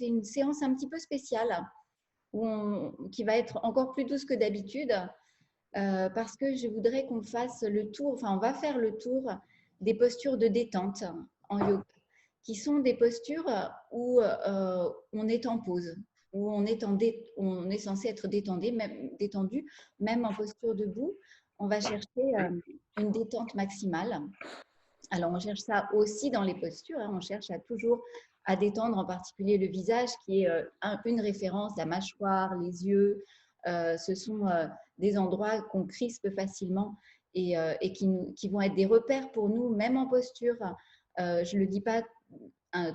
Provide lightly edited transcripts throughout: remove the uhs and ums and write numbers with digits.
une séance un petit peu spéciale qui va être encore plus douce que d'habitude parce que je voudrais qu'on fasse le tour, enfin on va faire le tour des postures de détente en yoga, qui sont des postures où on est en pause, où on est censé être détendu, même en posture debout. On va chercher une détente maximale. Alors, on cherche ça aussi dans les postures. On cherche toujours à détendre en particulier le visage, qui est une référence, la mâchoire, les yeux. Ce sont des endroits qu'on crispe facilement et qui vont être des repères pour nous, même en posture. Je ne le dis pas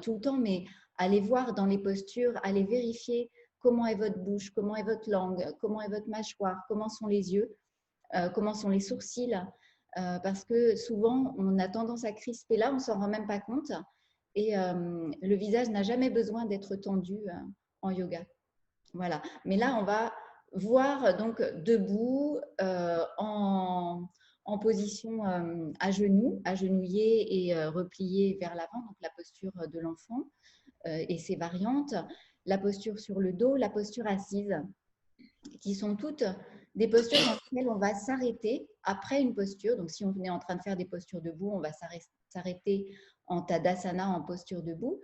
tout le temps, mais allez voir dans les postures, allez vérifier comment est votre bouche, comment est votre langue, comment est votre mâchoire, comment sont les yeux, comment sont les sourcils. Parce que souvent, on a tendance à crisper là, on ne s'en rend même pas compte. Et le visage n'a jamais besoin d'être tendu en yoga. Voilà. Mais là, on va voir donc debout, en position à genoux, agenouillé et replié vers l'avant, donc la posture de l'enfant et ses variantes, la posture sur le dos, la posture assise, qui sont toutes des postures dans lesquelles on va s'arrêter après une posture. Donc, si on est en train de faire des postures debout, on va s'arrêter en Tadasana, en posture debout.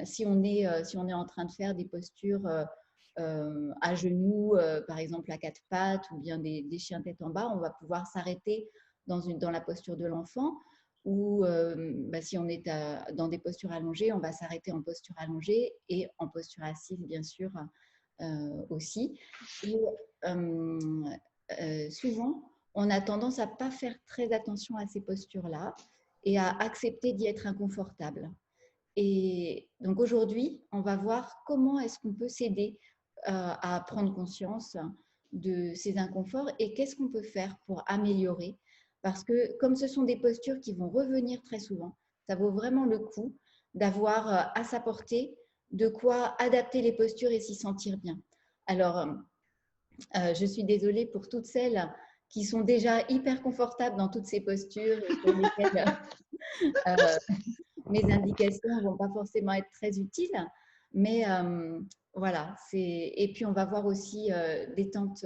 Si on est en train de faire des postures à genoux, par exemple à quatre pattes ou bien des chiens tête en bas, on va pouvoir s'arrêter dans la posture de l'enfant. Ou si on est dans des postures allongées, on va s'arrêter en posture allongée et en posture assise, bien sûr, aussi. Et souvent, on a tendance à ne pas faire très attention à ces postures-là et à accepter d'y être inconfortable. Et donc aujourd'hui, on va voir comment est-ce qu'on peut s'aider à prendre conscience de ces inconforts et qu'est-ce qu'on peut faire pour améliorer. Parce que comme ce sont des postures qui vont revenir très souvent, ça vaut vraiment le coup d'avoir à sa portée de quoi adapter les postures et s'y sentir bien. Alors, je suis désolée pour toutes celles qui sont déjà hyper confortables dans toutes ces postures et pour lesquelles mes indications ne vont pas forcément être très utiles. Mais voilà, et puis on va voir aussi détente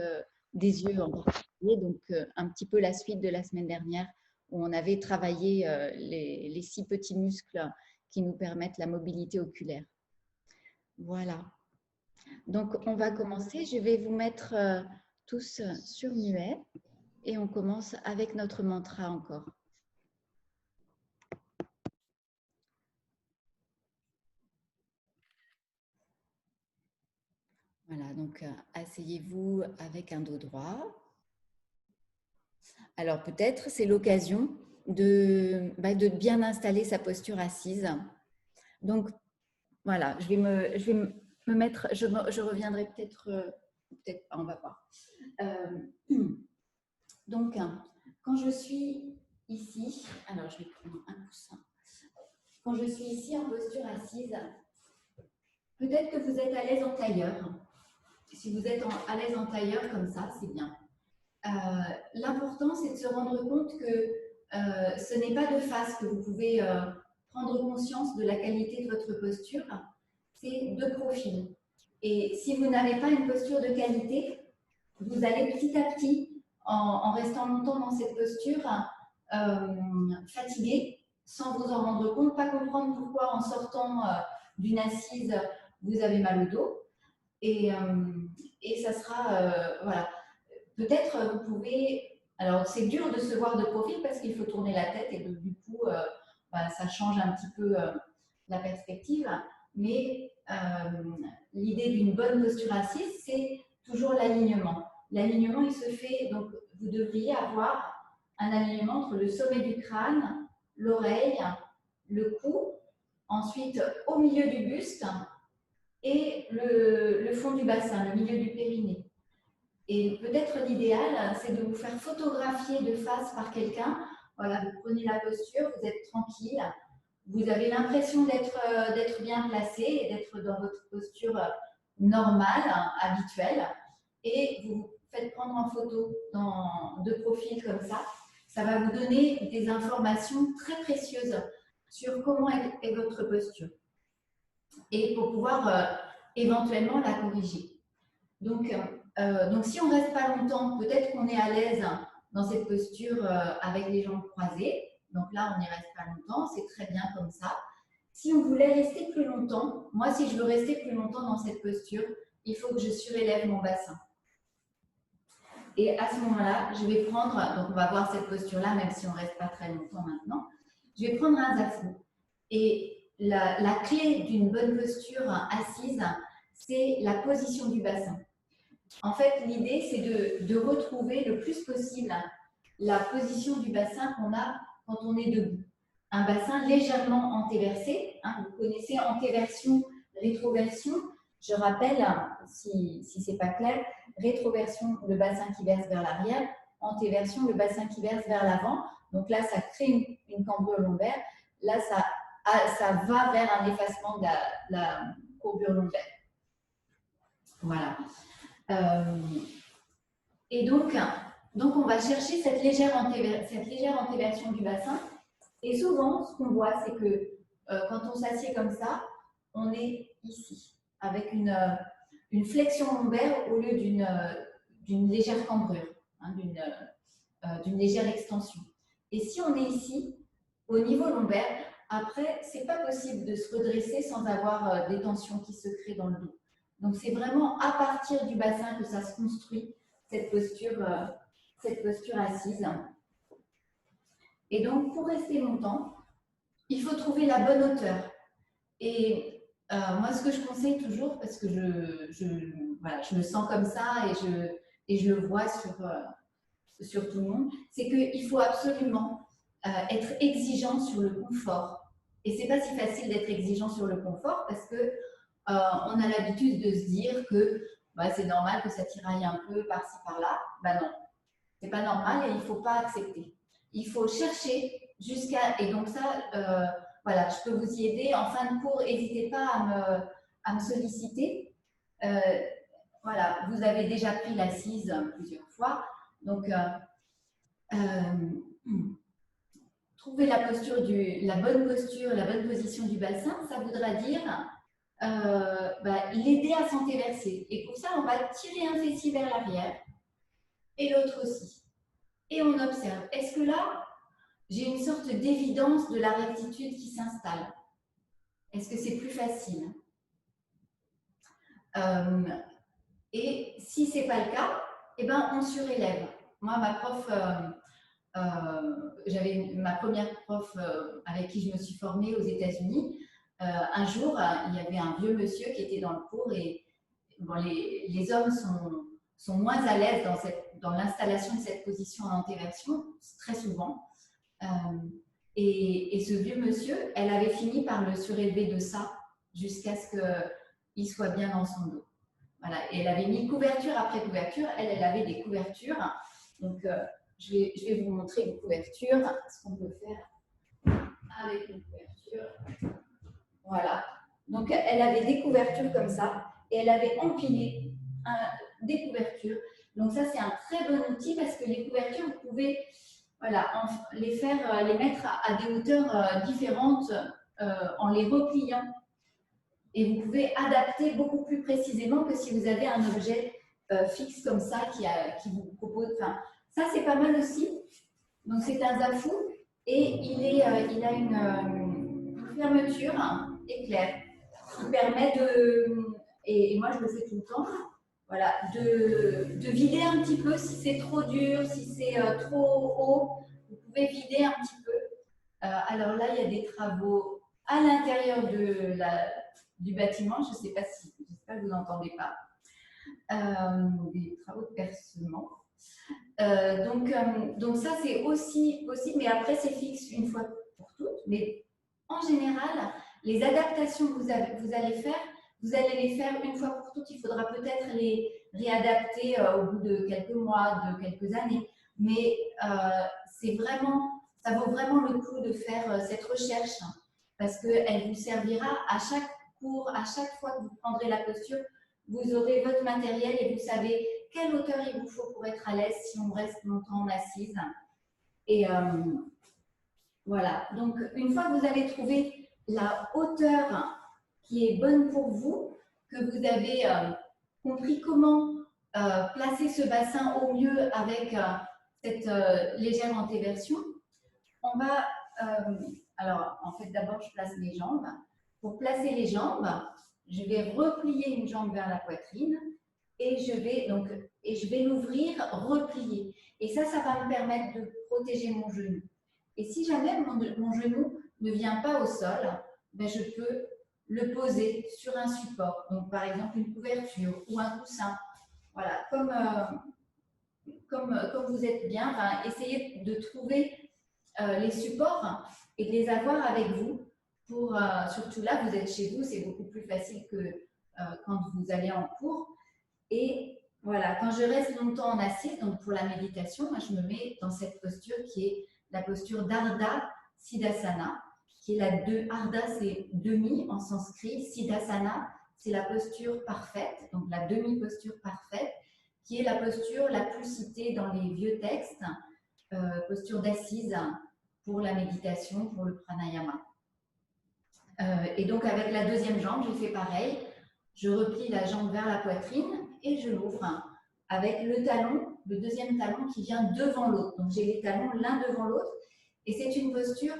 des yeux en particulier, donc un petit peu la suite de la semaine dernière où on avait travaillé les 6 petits muscles qui nous permettent la mobilité oculaire. Voilà. Donc, on va commencer. Je vais vous mettre tous sur muet et on commence avec notre mantra encore. Voilà, donc asseyez-vous avec un dos droit. Alors, peut-être c'est l'occasion de bien installer sa posture assise. Donc, voilà, je vais me mettre, je reviendrai peut-être, on va voir. Donc, quand je suis ici, alors je vais prendre un coussin. Quand je suis ici en posture assise, peut-être que vous êtes à l'aise en tailleur. Si vous êtes à l'aise en tailleur comme ça, c'est bien. L'important, c'est de se rendre compte que ce n'est pas de face que vous pouvez prendre conscience de la qualité de votre posture, c'est de profil. Et si vous n'avez pas une posture de qualité, vous allez petit à petit, en restant longtemps dans cette posture, fatigué, sans vous en rendre compte, pas comprendre pourquoi en sortant d'une assise, vous avez mal au dos. Et ça sera, voilà. Peut-être vous pouvez, alors c'est dur de se voir de profil parce qu'il faut tourner la tête et donc, du coup, ça change un petit peu la perspective. Mais l'idée d'une bonne posture assise, c'est toujours l'alignement. L'alignement, il se fait, donc vous devriez avoir un alignement entre le sommet du crâne, l'oreille, le cou, ensuite au milieu du buste et le fond du bassin, le milieu du périnée. Et peut-être l'idéal, c'est de vous faire photographier de face par quelqu'un. Voilà, vous prenez la posture, vous êtes tranquille, vous avez l'impression d'être bien placé et d'être dans votre posture normale, habituelle, et vous vous faites prendre en photo de profil comme ça. Ça va vous donner des informations très précieuses sur comment est votre posture. et pour pouvoir éventuellement la corriger. Donc, si on ne reste pas longtemps, peut-être qu'on est à l'aise dans cette posture avec les jambes croisées. Donc là, on n'y reste pas longtemps, c'est très bien comme ça. Si on voulait rester plus longtemps, moi, si je veux rester plus longtemps dans cette posture, il faut que je surélève mon bassin. Et à ce moment-là, je vais prendre, donc on va voir cette posture-là, même si on ne reste pas très longtemps maintenant, je vais prendre un zafu. Et la clé d'une bonne posture assise, c'est la position du bassin. En fait, l'idée, c'est de retrouver le plus possible la position du bassin qu'on a quand on est debout. Un bassin légèrement antéversé. Hein, vous connaissez antéversion, rétroversion. Je rappelle, si ce n'est pas clair, rétroversion, le bassin qui verse vers l'arrière. Antéversion, le bassin qui verse vers l'avant. Donc là, ça crée une cambrure lombaire. Là, ça va vers un effacement de la courbure lombaire. Voilà. Et donc, on va chercher cette légère antéversion du bassin. Et souvent, ce qu'on voit, c'est que quand on s'assied comme ça, on est ici, avec une flexion lombaire au lieu d'une légère cambrure, hein, d'une légère extension. Et si on est ici, au niveau lombaire, après, ce n'est pas possible de se redresser sans avoir des tensions qui se créent dans le dos. Donc, c'est vraiment à partir du bassin que ça se construit, cette posture assise. Et donc, pour rester longtemps, il faut trouver la bonne hauteur. Et moi, ce que je conseille toujours, parce que je le sens comme ça et je le vois sur tout le monde, c'est qu'il faut absolument être exigeant sur le confort. Et ce n'est pas si facile d'être exigeant sur le confort parce que on a l'habitude de se dire que c'est normal que ça tiraille un peu par-ci, par-là. Non, c'est pas normal et il ne faut pas accepter. Il faut chercher jusqu'à… Et donc ça, voilà, je peux vous y aider. En fin de cours, n'hésitez pas à me solliciter. Voilà, vous avez déjà pris l'assise plusieurs fois. Donc, trouver la bonne posture, la bonne position du bassin, ça voudra dire l'aider à s'antéverser. Et pour ça, on va tirer un fessier vers l'arrière et l'autre aussi. Et on observe. Est-ce que là, j'ai une sorte d'évidence de la rectitude qui s'installe? Est-ce que c'est plus facile? Et si ce n'est pas le cas, eh ben, on surélève. Moi, ma prof, j'avais ma première prof avec qui je me suis formée aux États-Unis. Un jour, il y avait un vieux monsieur qui était dans le cours et bon, les hommes sont moins à l'aise dans l'installation de cette position en antéversion, très souvent. Et ce vieux monsieur, elle avait fini par le surélever de ça jusqu'à ce qu'il soit bien dans son dos. Voilà. Et elle avait mis couverture après couverture. Elle avait des couvertures. Donc, je vais vous montrer une couverture, ce qu'on peut faire avec une couverture. Voilà. Donc, elle avait des couvertures comme ça et elle avait empilé des couvertures. Donc, ça, c'est un très bon outil parce que les couvertures, vous pouvez les mettre à des hauteurs différentes en les repliant. Et vous pouvez adapter beaucoup plus précisément que si vous avez un objet fixe comme ça qui vous propose. Enfin, ça, c'est pas mal aussi. Donc, c'est un zafu et il a une fermeture éclair qui permet et moi je le fais tout le temps, voilà, de vider un petit peu si c'est trop dur, si c'est trop haut, vous pouvez vider un petit peu. Alors là, il y a des travaux à l'intérieur du bâtiment, je ne sais pas si, j'espère que vous n'entendez pas, des travaux de percement. Donc ça, c'est aussi possible, mais après, c'est fixe une fois pour toutes. Mais en général, les adaptations que vous allez faire, vous allez les faire une fois pour toutes. Il faudra peut-être les réadapter au bout de quelques mois, de quelques années. Mais ça vaut vraiment le coup de faire cette recherche parce qu'elle vous servira à chaque cours, à chaque fois que vous prendrez la posture, vous aurez votre matériel et vous savez quelle hauteur il vous faut pour être à l'aise si on reste longtemps en assise. Et voilà. Donc, une fois que vous avez trouvé la hauteur qui est bonne pour vous, que vous avez compris comment placer ce bassin au mieux avec cette légère antéversion. On va, alors en fait d'abord je place les jambes. Pour placer les jambes, je vais replier une jambe vers la poitrine et je vais l'ouvrir, replier. Et ça va me permettre de protéger mon genou. Et si jamais mon genou ne vient pas au sol, ben je peux le poser sur un support. Donc par exemple une couverture ou un coussin. Voilà, comme vous êtes bien, essayez de trouver les supports et de les avoir avec vous. Pour, surtout là, vous êtes chez vous, c'est beaucoup plus facile que quand vous allez en cours. Et voilà, quand je reste longtemps en assis, donc pour la méditation, moi, je me mets dans cette posture qui est la posture d'Ardha Siddhasana, qui est la deux. Ardha, c'est demi en sanskrit. Siddhasana, c'est la posture parfaite, donc la demi-posture parfaite, qui est la posture la plus citée dans les vieux textes, posture d'assise pour la méditation, pour le pranayama. Et donc avec la deuxième jambe, je fais pareil. Je replie la jambe vers la poitrine et je l'ouvre avec le talon, le deuxième talon qui vient devant l'autre. Donc j'ai les talons l'un devant l'autre et c'est une posture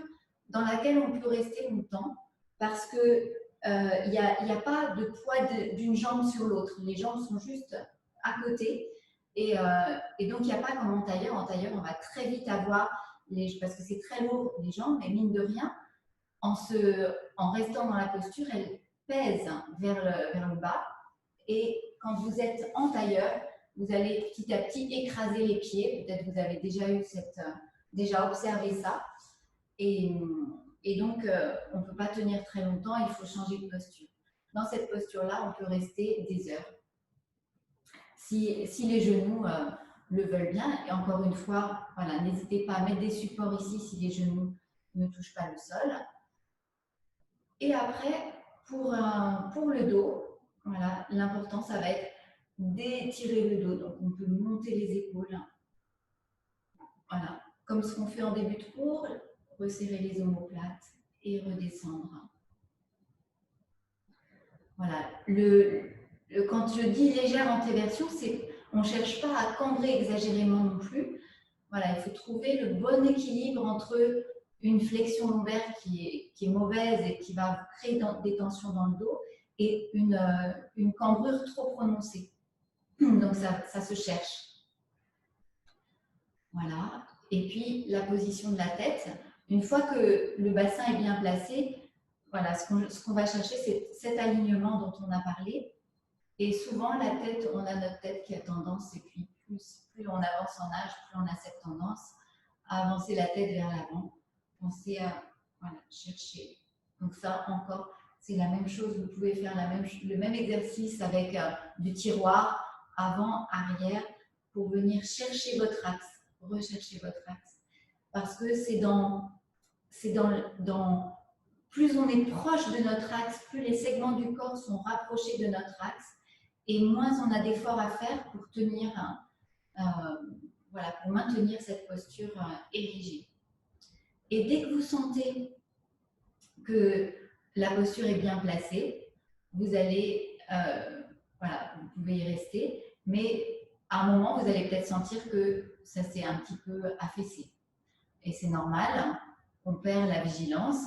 dans laquelle on peut rester longtemps parce que il n'y a pas de poids d'une jambe sur l'autre. Les jambes sont juste à côté et donc il n'y a pas comme en tailleur. En tailleur, on va très vite avoir, parce que c'est très lourd les jambes, mais mine de rien, en restant dans la posture, elle pèse vers le bas. Et quand vous êtes en tailleur, vous allez petit à petit écraser les pieds. Peut-être vous avez déjà observé ça. Et donc, on ne peut pas tenir très longtemps, il faut changer de posture. Dans cette posture-là, on peut rester des heures. Si les genoux le veulent bien, et encore une fois, voilà, n'hésitez pas à mettre des supports ici si les genoux ne touchent pas le sol. Et après, pour le dos, voilà, l'important, ça va être d'étirer le dos. Donc, on peut monter les épaules. Voilà, comme ce qu'on fait en début de cours, resserrer les omoplates et redescendre. Voilà, quand je dis légère antéversion, c'est on ne cherche pas à cambrer exagérément non plus. Voilà, il faut trouver le bon équilibre entre une flexion lombaire qui est mauvaise et qui va créer des tensions dans le dos et une cambrure trop prononcée. Donc, ça se cherche. Voilà. Et puis, la position de la tête. Une fois que le bassin est bien placé, voilà, ce qu'on va chercher, c'est cet alignement dont on a parlé. Et souvent, la tête, on a notre tête qui a tendance, et puis plus on avance en âge, plus on a cette tendance à avancer la tête vers l'avant. Pensez à chercher. Donc ça, encore, c'est la même chose. Vous pouvez faire le même exercice avec du tiroir, avant, arrière, pour venir chercher votre axe, rechercher votre axe. Parce que plus on est proche de notre axe, plus les segments du corps sont rapprochés de notre axe, et moins on a d'efforts à faire pour tenir, pour maintenir cette posture érigée. Et dès que vous sentez que la posture est bien placée, vous allez, vous pouvez y rester, mais à un moment, vous allez peut-être sentir que ça s'est un petit peu affaissé. Et c'est normal, on perd la vigilance.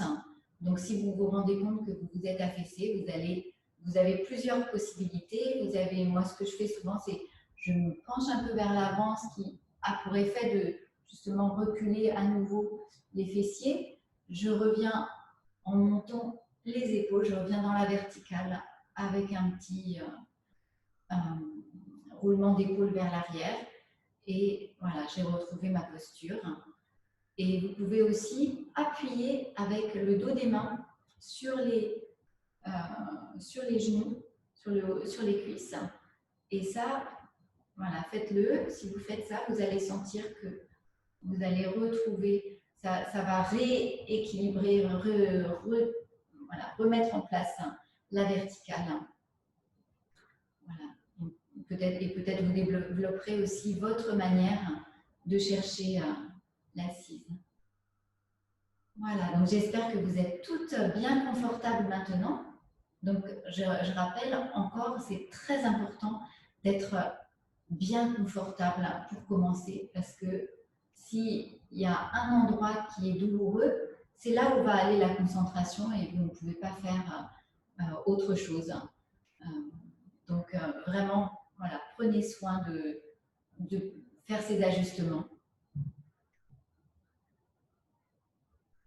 Donc, si vous vous rendez compte que vous vous êtes affaissé, vous avez plusieurs possibilités. Moi, ce que je fais souvent, c'est je me penche un peu vers l'avant, ce qui a pour effet de justement reculer à nouveau les fessiers. Je reviens en montant les épaules, je reviens dans la verticale avec un petit roulement d'épaule vers l'arrière. Et voilà, j'ai retrouvé ma posture. Et vous pouvez aussi appuyer avec le dos des mains sur les genoux, sur les cuisses. Et ça, voilà, faites-le. Si vous faites ça, vous allez sentir que vous allez retrouver, ça va rééquilibrer, remettre en place la verticale. Voilà. Peut-être vous développerez aussi votre manière de chercher l'assise. Voilà, donc j'espère que vous êtes toutes bien confortables maintenant. Donc, je rappelle encore, c'est très important d'être bien confortable pour commencer, parce que s'il y a un endroit qui est douloureux, c'est là où va aller la concentration et vous ne pouvez pas faire autre chose. Donc, vraiment, voilà, prenez soin de faire ces ajustements.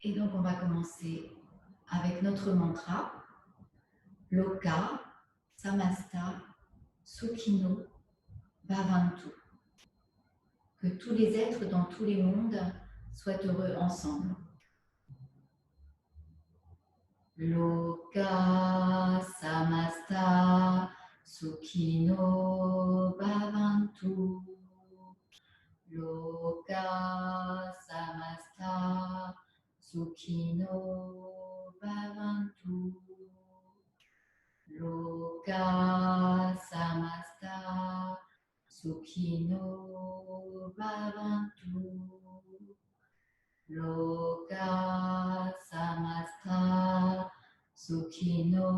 Et donc, on va commencer avec notre mantra. Loka, Samasta, Sukhino, Bhavantu. Que tous les êtres dans tous les mondes soient heureux ensemble. Loka, Samasta, Sukhino, Bhavantu. Loka, Samasta, Sukhino, Bhavantu. Loka samasta sukhino bhavantu. Loka samasta sukhino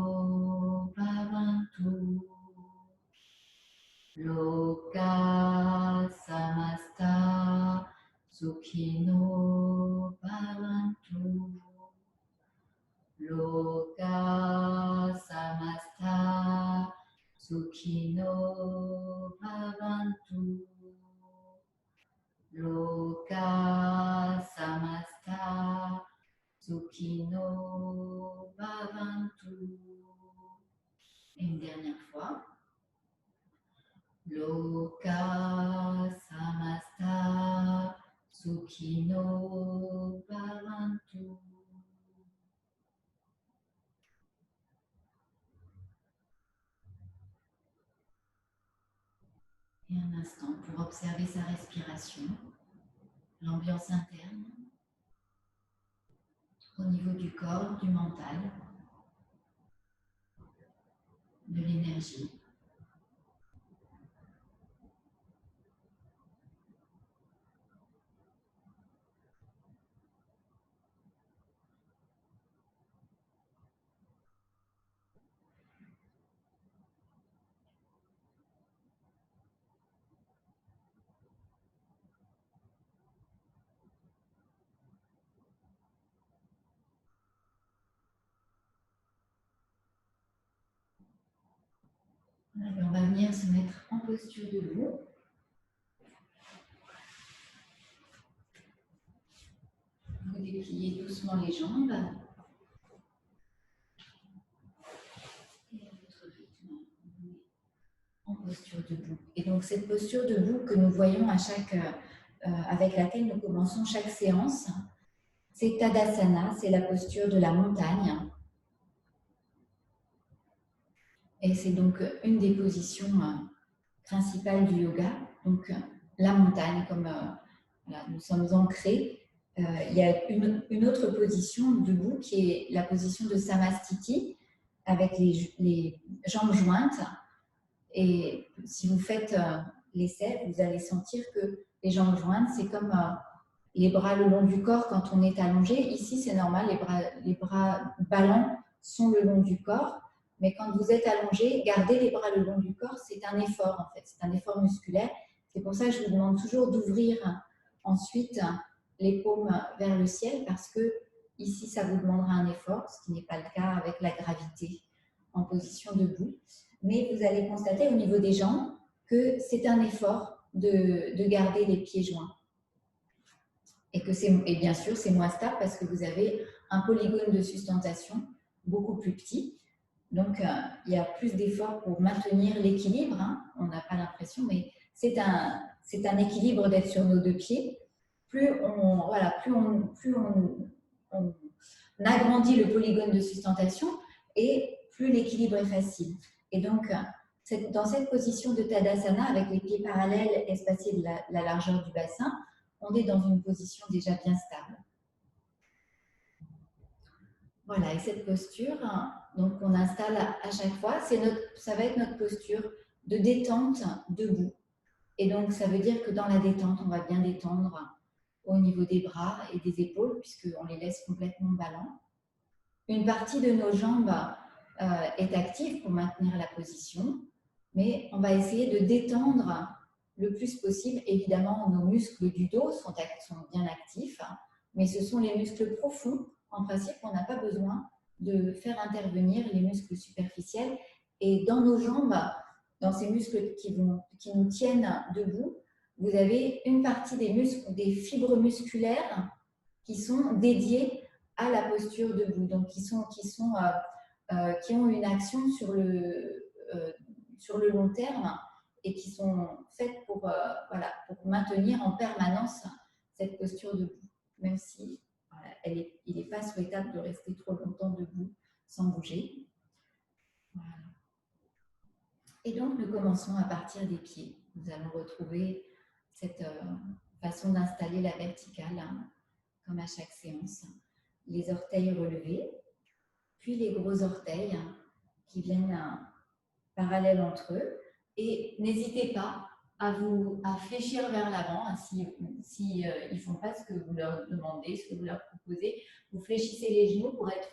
bhavantu. Loka samasta sukhino bhavantu. Loka samasta sukhino bhavantu. Loka samasta sukhino bhavantu. Et une dernière fois. Loka samasta sukhino bhavantu. Et un instant pour observer sa respiration, l'ambiance interne, au niveau du corps, du mental, de l'énergie. Alors, on va venir se mettre en posture debout. Vous dépliez doucement les jambes. Et à votre rythme, en posture debout. Et donc, cette posture debout que nous voyons à avec laquelle nous commençons chaque séance, c'est Tadasana, c'est la posture de la montagne. Et c'est donc une des positions principales du yoga. Donc, la montagne, comme voilà, nous sommes ancrés. Il y a une autre position debout qui est la position de Samastiti avec les jambes jointes. Et si vous faites l'essai, vous allez sentir que les jambes jointes, c'est comme les bras le long du corps quand on est allongé. Ici, c'est normal, les bras ballants sont le long du corps. Mais quand vous êtes allongé, garder les bras le long du corps, c'est un effort en fait, c'est un effort musculaire. C'est pour ça que je vous demande toujours d'ouvrir ensuite les paumes vers le ciel parce que ici, ça vous demandera un effort, ce qui n'est pas le cas avec la gravité en position debout. Mais vous allez constater au niveau des jambes que c'est un effort de garder les pieds joints. Et bien sûr, c'est moins stable parce que vous avez un polygone de sustentation beaucoup plus petit. Donc, il y a plus d'efforts pour maintenir l'équilibre. Hein. On n'a pas l'impression, mais c'est un équilibre d'être sur nos deux pieds. Plus on agrandit le polygone de sustentation et plus l'équilibre est facile. Et donc, dans cette position de Tadasana, avec les pieds parallèles espacés de la largeur du bassin, on est dans une position déjà bien stable. Voilà, et cette posture, donc on installe à chaque fois, ça va être notre posture de détente debout. Et donc, ça veut dire que dans la détente, on va bien détendre au niveau des bras et des épaules, puisqu'on les laisse complètement ballants. Une partie de nos jambes est active pour maintenir la position, mais on va essayer de détendre le plus possible. Évidemment, nos muscles du dos sont bien actifs, mais ce sont les muscles profonds. En principe, on n'a pas besoin de faire intervenir les muscles superficiels. Et dans nos jambes, dans ces muscles qui nous tiennent debout, vous avez une partie des muscles, des fibres musculaires qui sont dédiées à la posture debout, donc qui ont une action sur le long terme et qui sont faites pour maintenir en permanence cette posture debout, même si il n'est pas souhaitable de rester trop longtemps debout sans bouger. Voilà. Et donc, nous commençons à partir des pieds. Nous allons retrouver cette façon d'installer la verticale, comme à chaque séance. Les orteils relevés, puis les gros orteils qui viennent parallèles entre eux. Et n'hésitez pas à fléchir vers l'avant, si ils ne font pas ce que vous leur demandez, ce que vous leur proposez. Vous fléchissez les genoux pour être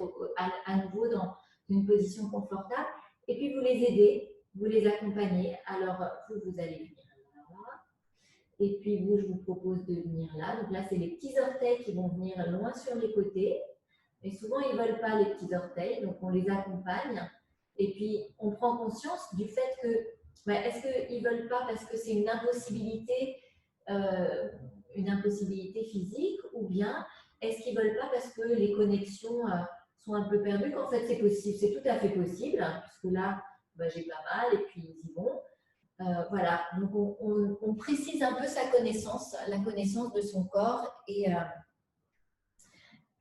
à nouveau dans une position confortable. Et puis, vous les aidez, vous les accompagnez. Alors, vous allez venir là. Et puis, je vous propose de venir là. Donc là, c'est les petits orteils qui vont venir loin sur les côtés. Mais souvent, ils ne veulent pas les petits orteils. Donc, on les accompagne. Et puis, on prend conscience du fait que, est-ce qu'ils ne veulent pas parce que c'est une impossibilité physique, ou bien est-ce qu'ils ne veulent pas parce que les connexions sont un peu perdues, qu'en fait, c'est possible, c'est tout à fait possible, puisque là, j'ai pas mal, et puis ils y vont. Voilà, donc on précise un peu sa connaissance, la connaissance de son corps et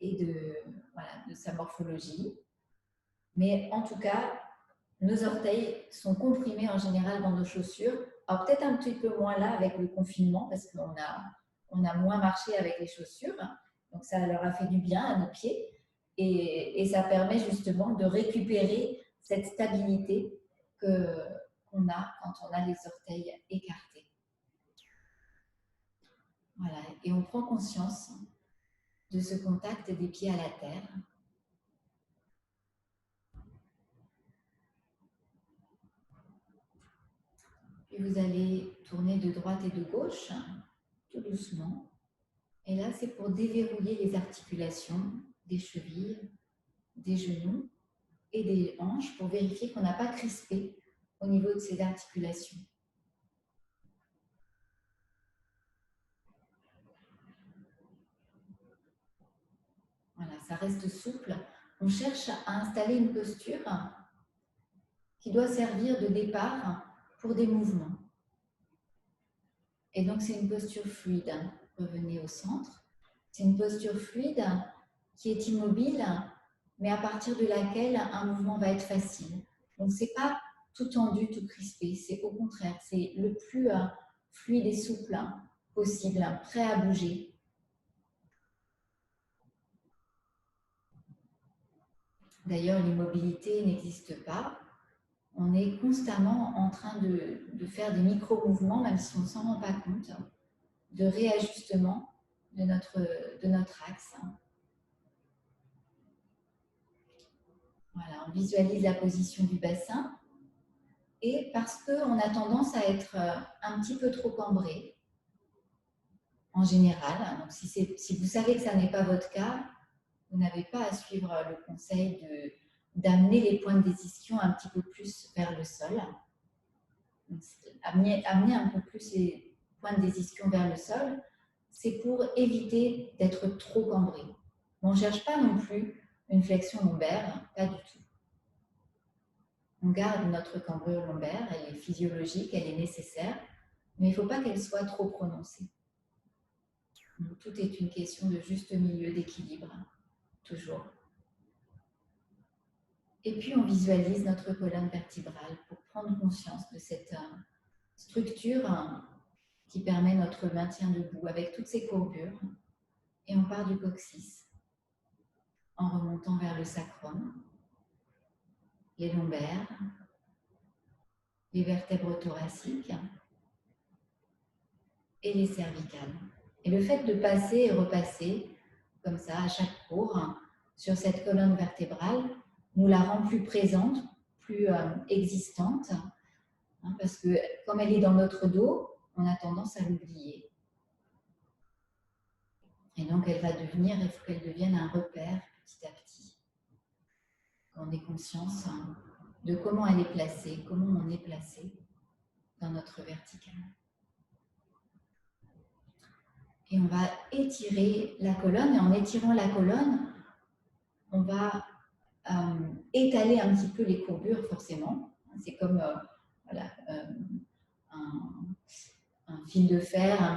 de sa morphologie. Mais en tout cas, nos orteils sont comprimés en général dans nos chaussures. Alors peut-être un petit peu moins là avec le confinement parce qu'on a moins marché avec les chaussures. Donc ça leur a fait du bien à nos pieds. Et ça permet justement de récupérer cette stabilité qu'on a quand on a les orteils écartés. Voilà. Et on prend conscience de ce contact des pieds à la terre. Puis vous allez tourner de droite et de gauche, tout doucement. Et là, c'est pour déverrouiller les articulations des chevilles, des genoux et des hanches pour vérifier qu'on n'a pas crispé au niveau de ces articulations. Voilà, ça reste souple. On cherche à installer une posture qui doit servir de départ pour des mouvements. Et donc, c'est une posture fluide. Revenez au centre. C'est une posture fluide qui est immobile, mais à partir de laquelle un mouvement va être facile. Donc, ce n'est pas tout tendu, tout crispé. C'est au contraire, c'est le plus fluide et souple possible, prêt à bouger. D'ailleurs, l'immobilité n'existe pas. On est constamment en train de faire des micro-mouvements, même si on ne s'en rend pas compte, de réajustement de notre axe. Voilà, on visualise la position du bassin. Et parce qu'on a tendance à être un petit peu trop cambré, en général, donc si vous savez que ça n'est pas votre cas, vous n'avez pas à suivre le conseil d'amener les pointes des ischions un petit peu plus vers le sol. Donc, amener un peu plus les pointes des ischions vers le sol, c'est pour éviter d'être trop cambré. On ne cherche pas non plus une flexion lombaire, pas du tout. On garde notre cambrure lombaire, elle est physiologique, elle est nécessaire, mais il ne faut pas qu'elle soit trop prononcée. Donc, tout est une question de juste milieu, d'équilibre, toujours. Et puis, on visualise notre colonne vertébrale pour prendre conscience de cette structure qui permet notre maintien debout avec toutes ces courbures. Et on part du coccyx en remontant vers le sacrum, les lombaires, les vertèbres thoraciques et les cervicales. Et le fait de passer et repasser, comme ça, à chaque cours, sur cette colonne vertébrale, nous la rend plus présente, plus existante, hein, parce que comme elle est dans notre dos, on a tendance à l'oublier. Et donc, il faut qu'elle devienne un repère petit à petit. Qu'on ait conscience de comment elle est placée, comment on est placé dans notre verticale. Et on va étirer la colonne, et en étirant la colonne, on va étaler un petit peu les courbures, forcément. C'est comme voilà, un fil de fer un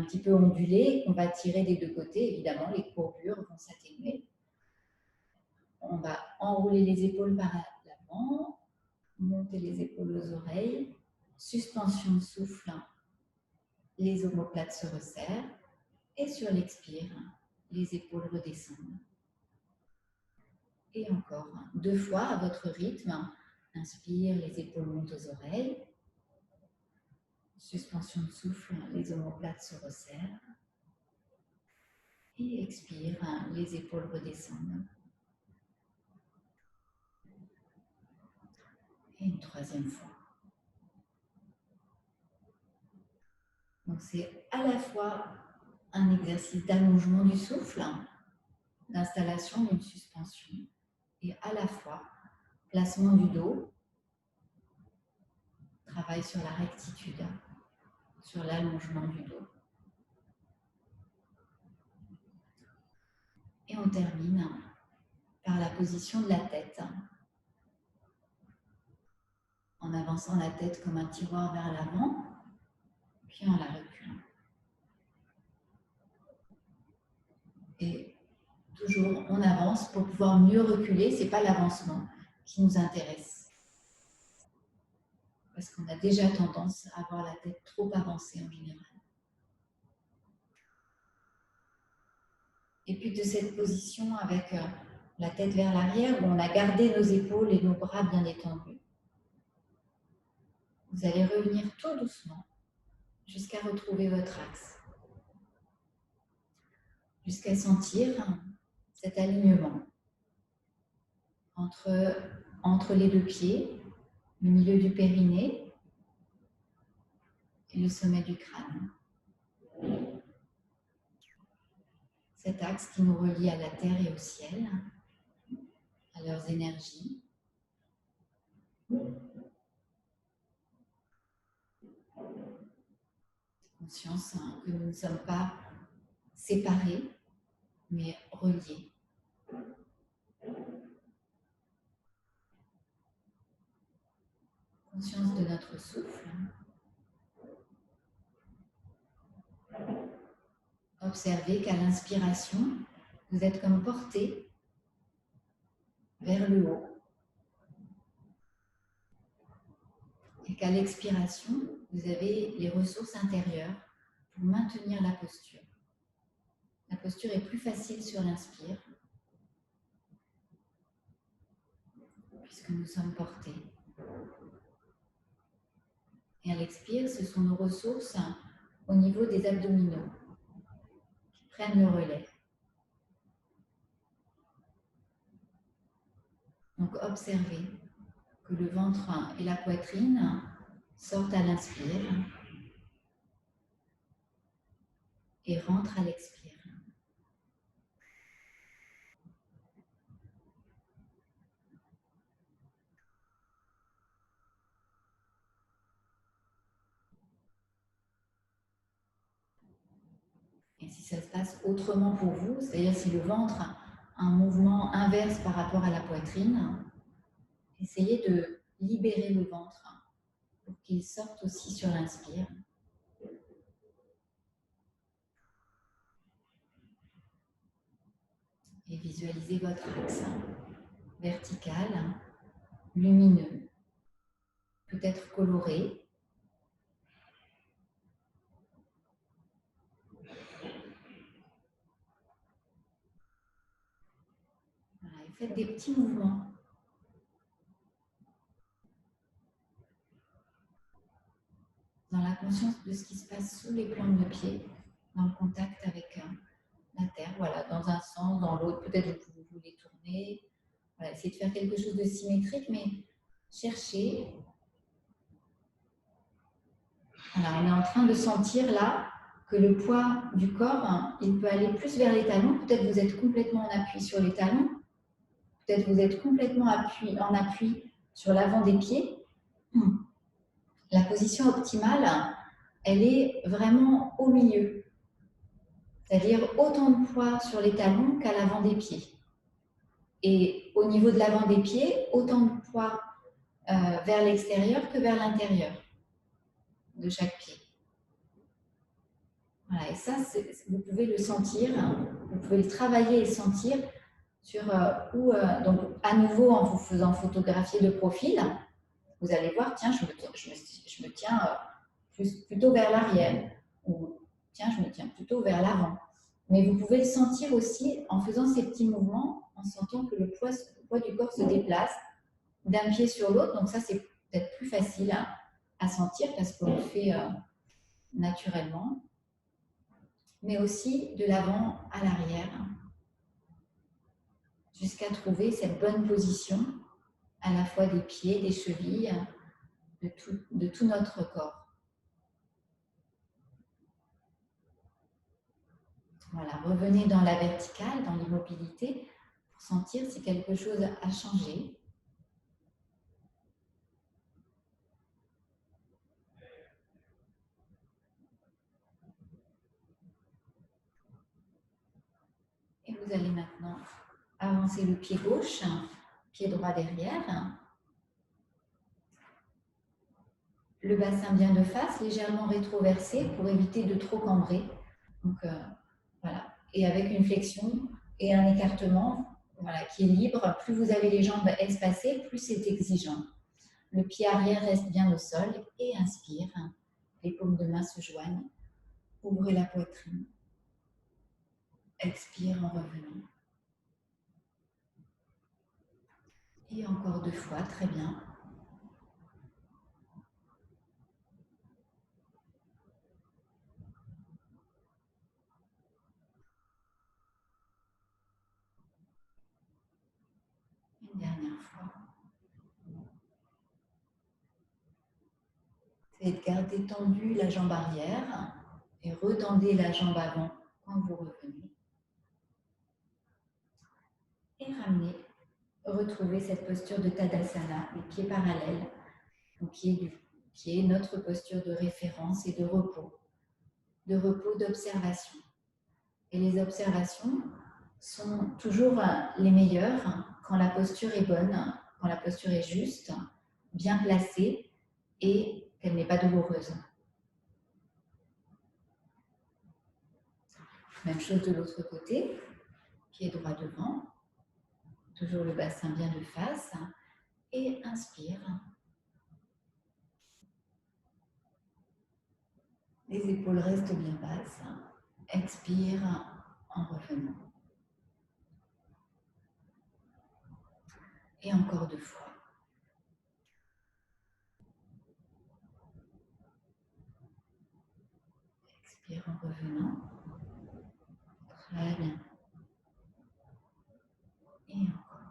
petit peu ondulé qu'on va tirer des deux côtés. Évidemment, les courbures vont s'atténuer. On va enrouler les épaules par l'avant, monter les épaules aux oreilles, suspension de souffle, les omoplates se resserrent et sur l'expire, les épaules redescendent. Et encore, 2 fois à votre rythme. Inspire, les épaules montent aux oreilles. Suspension de souffle, les omoplates se resserrent. Et expire, les épaules redescendent. Et une 3e fois. Donc c'est à la fois un exercice d'allongement du souffle, d'installation d'une suspension, et à la fois placement du dos, travail sur la rectitude, sur l'allongement du dos. Et on termine par la position de la tête, en avançant la tête comme un tiroir vers l'avant, puis en la reculant. Et toujours, on avance pour pouvoir mieux reculer. Ce n'est pas l'avancement qui nous intéresse. Parce qu'on a déjà tendance à avoir la tête trop avancée en général. Et puis de cette position avec la tête vers l'arrière, où on a gardé nos épaules et nos bras bien étendus, vous allez revenir tout doucement jusqu'à retrouver votre axe. Jusqu'à sentir cet alignement entre les 2 pieds, le milieu du périnée et le sommet du crâne. Cet axe qui nous relie à la terre et au ciel, à leurs énergies. Conscience que nous ne sommes pas séparés, mais reliés. Conscience de notre souffle. Observez qu'à l'inspiration, vous êtes comme porté vers le haut. Et qu'à l'expiration, vous avez les ressources intérieures pour maintenir la posture. La posture est plus facile sur l'inspire, puisque nous sommes portés. Et à l'expire, ce sont nos ressources au niveau des abdominaux qui prennent le relais. Donc observez que le ventre et la poitrine sortent à l'inspire et rentrent à l'expire. Et si ça se passe autrement pour vous, c'est-à-dire si le ventre a un mouvement inverse par rapport à la poitrine, essayez de libérer le ventre pour qu'il sorte aussi sur l'inspire. Et visualisez votre axe vertical, lumineux, peut-être coloré. Voilà, et faites des petits mouvements. Dans la conscience de ce qui se passe sous les plantes de pied, dans le contact avec la terre, voilà, dans un sens, dans l'autre, peut-être que vous les tournez, Voilà, essayez de faire quelque chose de symétrique, mais cherchez. Voilà, on est en train de sentir là que le poids du corps, hein, il peut aller plus vers les talons. Peut-être vous êtes complètement en appui sur les talons. Peut-être vous êtes complètement en appui sur l'avant des pieds. La position optimale, elle est vraiment au milieu. C'est-à-dire autant de poids sur les talons qu'à l'avant des pieds. Et au niveau de l'avant des pieds, autant de poids vers l'extérieur que vers l'intérieur de chaque pied. Voilà, et ça, vous pouvez le sentir, vous pouvez le travailler et sentir sur donc à nouveau en vous faisant photographier de profil, vous allez voir, tiens, je me tiens plutôt vers l'arrière, ou tiens, je me tiens plutôt vers l'avant. Mais vous pouvez le sentir aussi en faisant ces petits mouvements, en sentant que le poids du corps se déplace d'un pied sur l'autre. Donc ça, c'est peut-être plus facile à sentir parce qu'on le fait naturellement. Mais aussi de l'avant à l'arrière, jusqu'à trouver cette bonne position à la fois des pieds, des chevilles, de tout notre corps. Voilà, revenez dans la verticale, dans l'immobilité, pour sentir si quelque chose a changé. Et vous allez maintenant avancer le pied gauche, pied droit derrière. Le bassin bien de face, légèrement rétroversé pour éviter de trop cambrer. Donc voilà, et avec une flexion et un écartement voilà, qui est libre. Plus vous avez les jambes espacées, plus c'est exigeant. Le pied arrière reste bien au sol et inspire. Les paumes de main se joignent. Ouvrez la poitrine. Expire en revenant. Et encore 2 fois, très bien. Une dernière fois. Essayez de garder tendue la jambe arrière et retendez la jambe avant quand vous revenez. Et ramenez, retrouvez cette posture de Tadasana, les pieds parallèles, qui est notre posture de référence et de repos d'observation. Et les observations sont toujours les meilleures quand la posture est bonne, quand la posture est juste, bien placée et qu'elle n'est pas douloureuse. Même chose de l'autre côté, pied droit devant, toujours le bassin bien de face, et inspire. Les épaules restent bien basses, expire en revenant. Et encore 2 fois. Expire en revenant. Très bien. Et encore.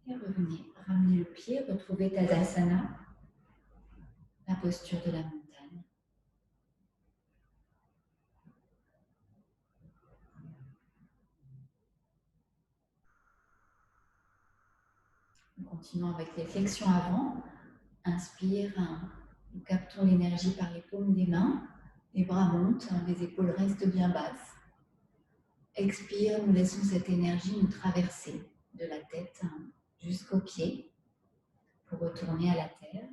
Et revenez. Ramenez le pied, retrouvez Tadasana, la posture de la montagne. Nous continuons avec les flexions avant. Inspire, nous captons l'énergie par les paumes des mains. Les bras montent, les épaules restent bien basses. Expire, nous laissons cette énergie nous traverser de la tête jusqu'aux pieds pour retourner à la terre.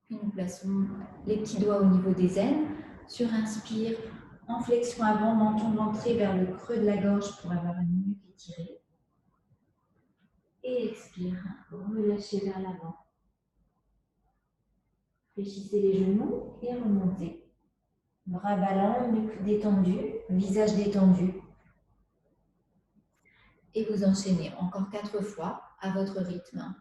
Puis nous plaçons les petits doigts au niveau des aines. Sur inspire, en flexion avant, menton ventré vers le creux de la gorge pour avoir une nuque étirée. Et expire, relâchez vers l'avant. Fléchissez les genoux et remontez. Bras ballants, nuque détendue, visage détendu. Et vous enchaînez encore 4 fois à votre rythme.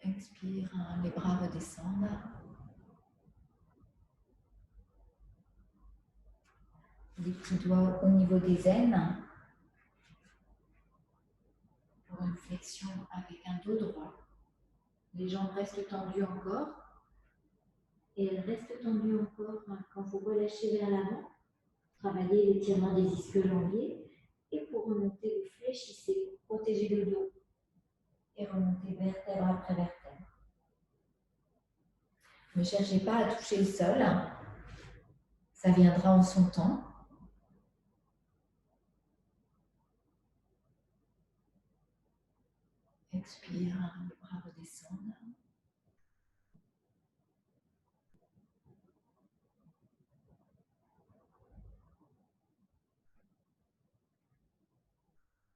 Expire, les bras redescendent. Les petits doigts au niveau des aines. Pour une flexion avec un dos droit. Les jambes restent tendues encore. Et elles restent tendues encore quand vous relâchez vers l'avant. Travaillez l'étirement des ischio-jambiers. Et pour remonter, vous fléchissez pour protéger le dos. Et remonter vertèbre après vertèbre. Ne cherchez pas à toucher le sol. Ça viendra en son temps. Expire, les bras redescendent.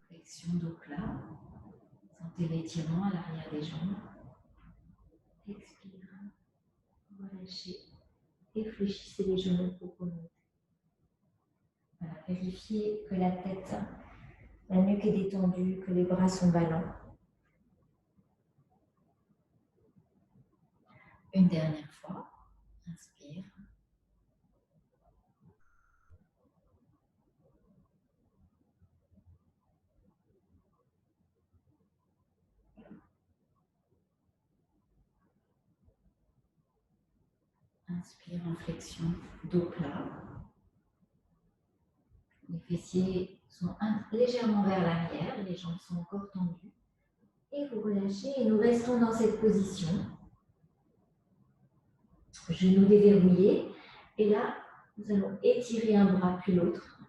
Flexion dos plat. Sentez l'étirement à l'arrière des jambes. Expire, relâchez et fléchissez les genoux pour remonter. Voilà, vérifiez que la tête, la nuque est détendue, que les bras sont ballants. Une dernière fois. Inspire. Inspire en flexion, dos plat. Les fessiers sont légèrement vers l'arrière, les jambes sont encore tendues. Et vous relâchez et nous restons dans cette position. Genoux déverrouillés. Et là, nous allons étirer un bras puis l'autre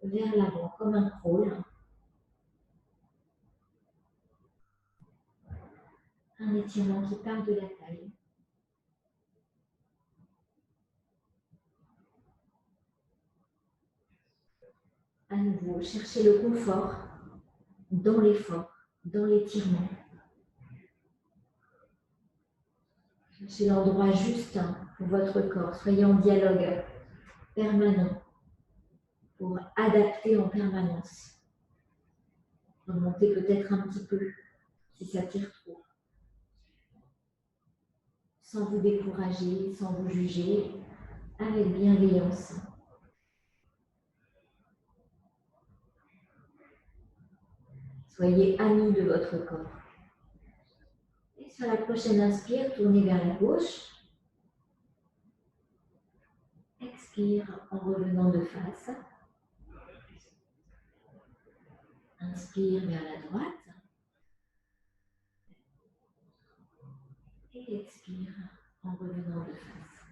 vers l'avant comme un crawl. Un étirement qui part de la taille. À nouveau, cherchez le confort dans l'effort, dans l'étirement. Cherchez l'endroit juste pour votre corps. Soyez en dialogue permanent pour adapter en permanence. Remontez peut-être un petit peu si ça tire trop. Sans vous décourager, sans vous juger, avec bienveillance. Soyez amis de votre corps. Et sur la prochaine inspire, tournez vers la gauche. Expire en revenant de face. Inspire vers la droite. Et expire en revenant de face.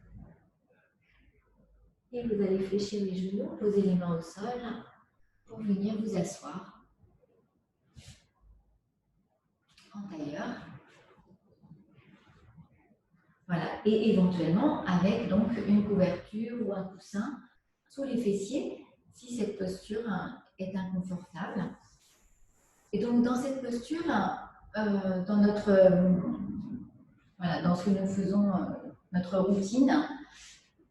Et vous allez fléchir les genoux, poser les mains au sol pour venir vous asseoir en tailleur. Voilà, et éventuellement avec donc une couverture ou un coussin sous les fessiers si cette posture est inconfortable. Et donc dans cette posture, dans ce que nous faisons, notre routine,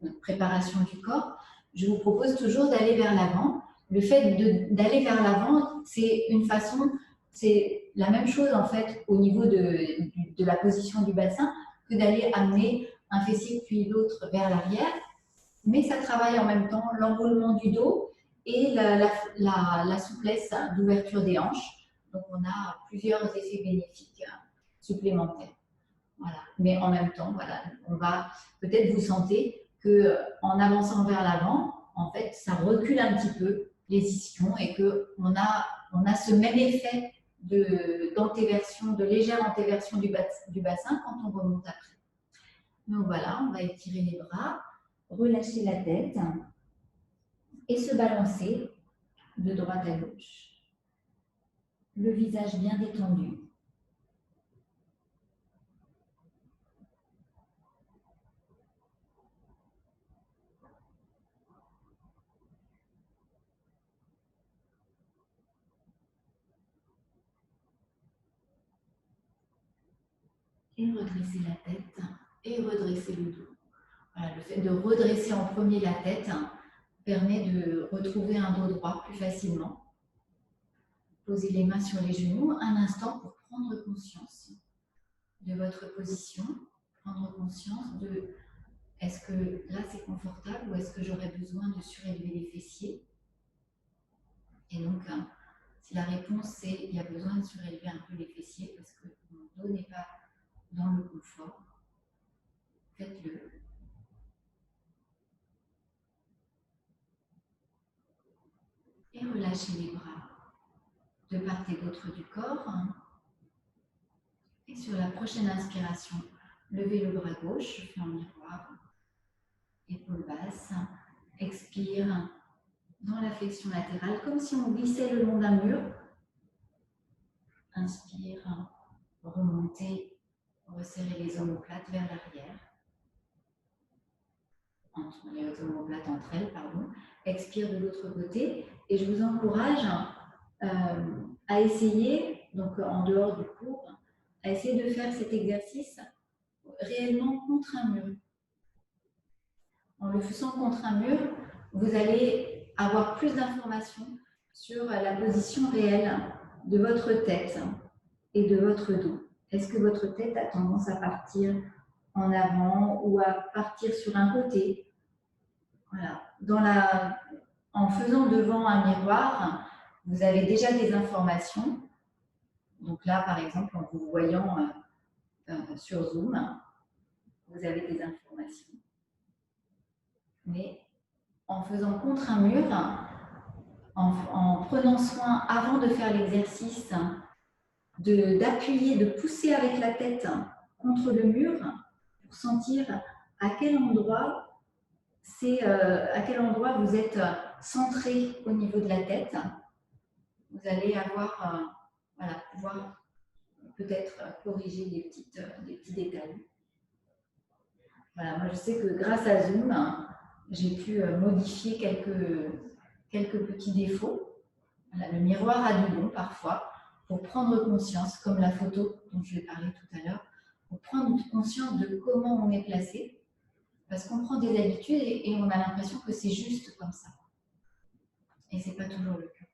notre préparation du corps, je vous propose toujours d'aller vers l'avant. Le fait d'aller vers l'avant, c'est une façon, c'est la même chose en fait au niveau de la position du bassin que d'aller amener un fessier puis l'autre vers l'arrière, mais ça travaille en même temps l'enroulement du dos et la souplesse d'ouverture des hanches. Donc on a plusieurs effets bénéfiques supplémentaires. Voilà. Mais en même temps, voilà, on va peut-être vous sentez qu'en avançant vers l'avant, en fait, ça recule un petit peu les ischions et qu'on a ce même effet d'antéversion, de légère antéversion du bassin quand on remonte après. Donc voilà, on va étirer les bras, relâcher la tête et se balancer de droite à gauche. Le visage bien détendu. Et redresser la tête et redresser le dos. Voilà, le fait de redresser en premier la tête permet de retrouver un dos droit plus facilement. posez les mains sur les genoux un instant pour prendre conscience de votre position, prendre conscience de est-ce que là c'est confortable ou est-ce que j'aurais besoin de surélever les fessiers. Et donc, si la réponse c'est il y a besoin de surélever un peu les fessiers parce que mon dos n'est pas dans le confort, faites-le. Et relâchez les bras de part et d'autre du corps. Et sur la prochaine inspiration, levez le bras gauche, je fais en miroir, épaule basse, expire dans la flexion latérale, comme si on glissait le long d'un mur. Inspire, remontez, resserrez les omoplates vers l'arrière. Entre les omoplates entre elles, pardon. Expire de l'autre côté et je vous encourage à essayer, donc en dehors du cours, à essayer de faire cet exercice réellement contre un mur. En le faisant contre un mur, vous allez avoir plus d'informations sur la position réelle de votre tête et de votre dos. Est-ce que votre tête a tendance à partir en avant ou à partir sur un côté? Voilà. En faisant devant un miroir, vous avez déjà des informations. Donc là, par exemple, en vous voyant sur Zoom, vous avez des informations. Mais en faisant contre un mur, en prenant soin, avant de faire l'exercice, d'appuyer, de pousser avec la tête contre le mur pour sentir à quel endroit vous êtes centré au niveau de la tête. Vous allez pouvoir peut-être corriger des petits détails. Voilà, moi je sais que grâce à Zoom, j'ai pu modifier quelques petits défauts. Voilà, le miroir a du bon parfois pour prendre conscience, comme la photo dont je vais parler tout à l'heure, pour prendre conscience de comment on est placé, parce qu'on prend des habitudes et on a l'impression que c'est juste comme ça. Et ce n'est pas toujours le cas.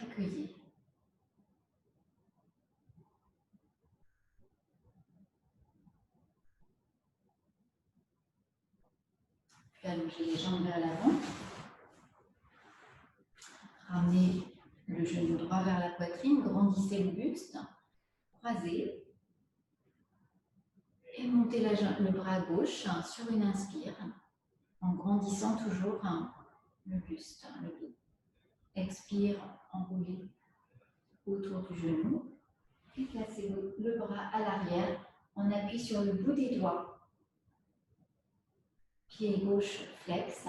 Accueillez. Puis allongez les jambes vers l'avant. Ramenez le genou droit vers la poitrine, grandissez le buste, croisez. Et montez le bras gauche sur une inspire, en grandissant toujours le buste, le dos. Expire, enroulez autour du genou. Et placez le bras à l'arrière. On appuie sur le bout des doigts. Pied gauche flex,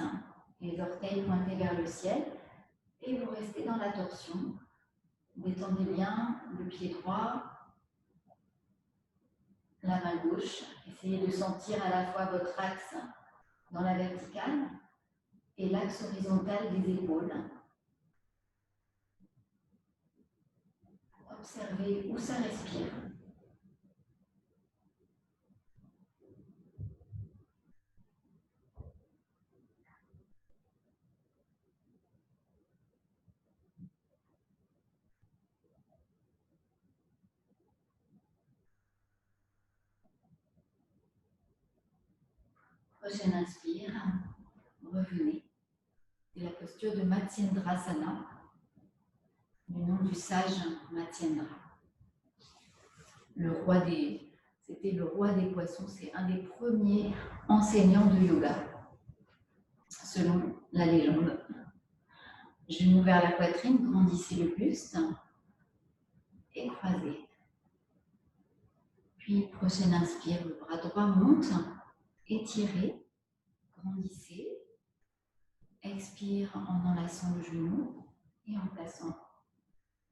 les orteils pointés vers le ciel. Et vous restez dans la torsion. Détendez bien le pied droit, la main gauche. Essayez de sentir à la fois votre axe dans la verticale et l'axe horizontal des épaules. Observez où ça respire. Prochaine inspire, revenez. C'est la posture de Matsyendrasana, du nom du sage Matsyendra. C'était le roi des poissons, c'est un des premiers enseignants de yoga, selon la légende. Genou vers la poitrine, grandissez le buste et croisez. Puis, prochaine inspire, le bras droit monte, étirez, grandissez. Expire en enlaçant le genou et en plaçant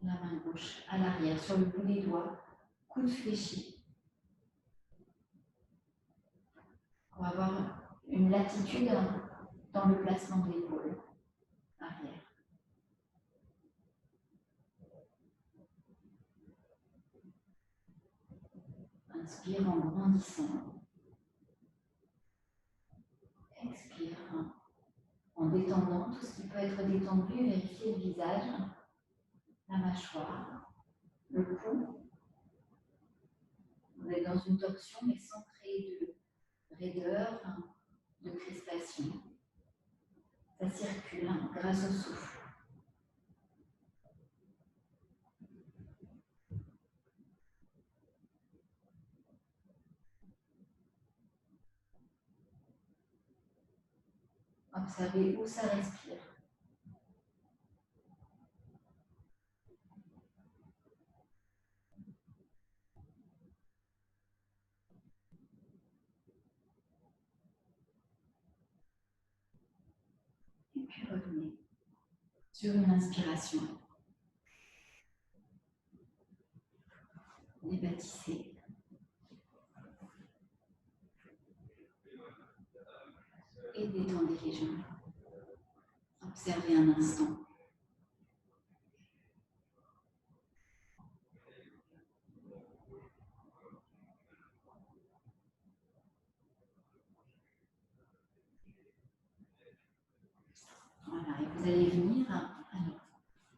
la main gauche à l'arrière sur le bout des doigts, coude fléchi. On va avoir une latitude dans le placement de l'épaule arrière. Inspire en grandissant. Expire en détendant tout ce qui peut être détendu, vérifiez le visage, la mâchoire, le cou. Vous êtes dans une torsion, mais sans créer de raideur, de crispation. Ça circule grâce au souffle. Observez où ça respire. Et puis revenez sur une inspiration. Débâtissez. Et détendez les genoux. Observez un instant. Voilà, et vous allez venir. Alors,